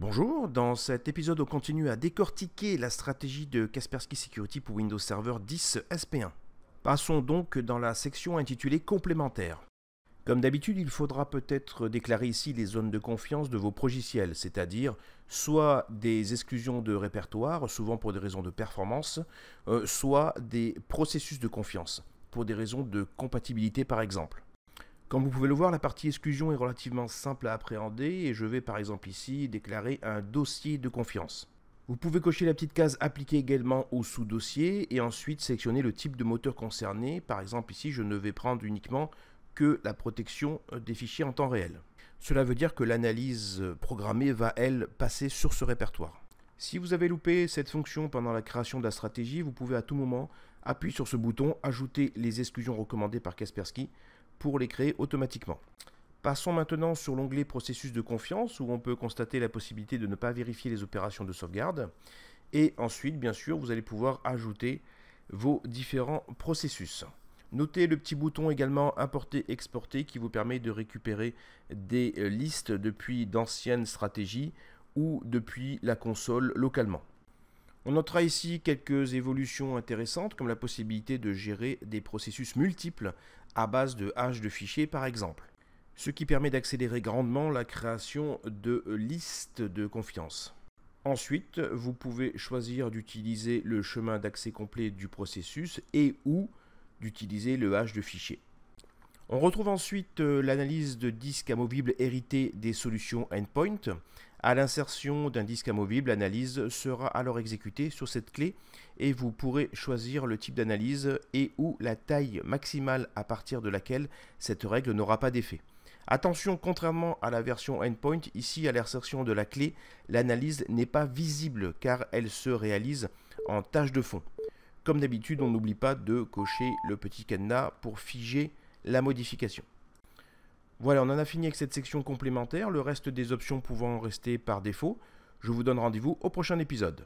Bonjour, dans cet épisode on continue à décortiquer la stratégie de Kaspersky Security pour Windows Server 10 SP1. Passons donc dans la section intitulée Complémentaires. Comme d'habitude, il faudra peut-être déclarer ici les zones de confiance de vos progiciels, c'est-à-dire soit des exclusions de répertoire, souvent pour des raisons de performance, soit des processus de confiance, pour des raisons de compatibilité par exemple. Comme vous pouvez le voir, la partie exclusion est relativement simple à appréhender et je vais par exemple ici déclarer un dossier de confiance. Vous pouvez cocher la petite case appliquée également au sous-dossier et ensuite sélectionner le type de moteur concerné. Par exemple ici, je ne vais prendre uniquement que la protection des fichiers en temps réel. Cela veut dire que l'analyse programmée va, elle, passer sur ce répertoire. Si vous avez loupé cette fonction pendant la création de la stratégie, vous pouvez à tout moment appuyer sur ce bouton « Ajouter les exclusions recommandées par Kaspersky » pour les créer automatiquement. Passons maintenant sur l'onglet Processus de confiance où on peut constater la possibilité de ne pas vérifier les opérations de sauvegarde. Et ensuite, bien sûr, vous allez pouvoir ajouter vos différents processus. Notez le petit bouton également Importer-Exporter qui vous permet de récupérer des listes depuis d'anciennes stratégies ou depuis la console localement. On notera ici quelques évolutions intéressantes comme la possibilité de gérer des processus multiples à base de hash de fichiers par exemple, ce qui permet d'accélérer grandement la création de listes de confiance. Ensuite, vous pouvez choisir d'utiliser le chemin d'accès complet du processus et ou d'utiliser le hash de fichiers. On retrouve ensuite l'analyse de disques amovibles hérités des solutions Endpoint. À l'insertion d'un disque amovible, l'analyse sera alors exécutée sur cette clé et vous pourrez choisir le type d'analyse et ou la taille maximale à partir de laquelle cette règle n'aura pas d'effet. Attention, contrairement à la version Endpoint, ici à l'insertion de la clé, l'analyse n'est pas visible car elle se réalise en tâche de fond. Comme d'habitude, on n'oublie pas de cocher le petit cadenas pour figer la modification. Voilà, on en a fini avec cette section complémentaire, le reste des options pouvant rester par défaut. Je vous donne rendez-vous au prochain épisode.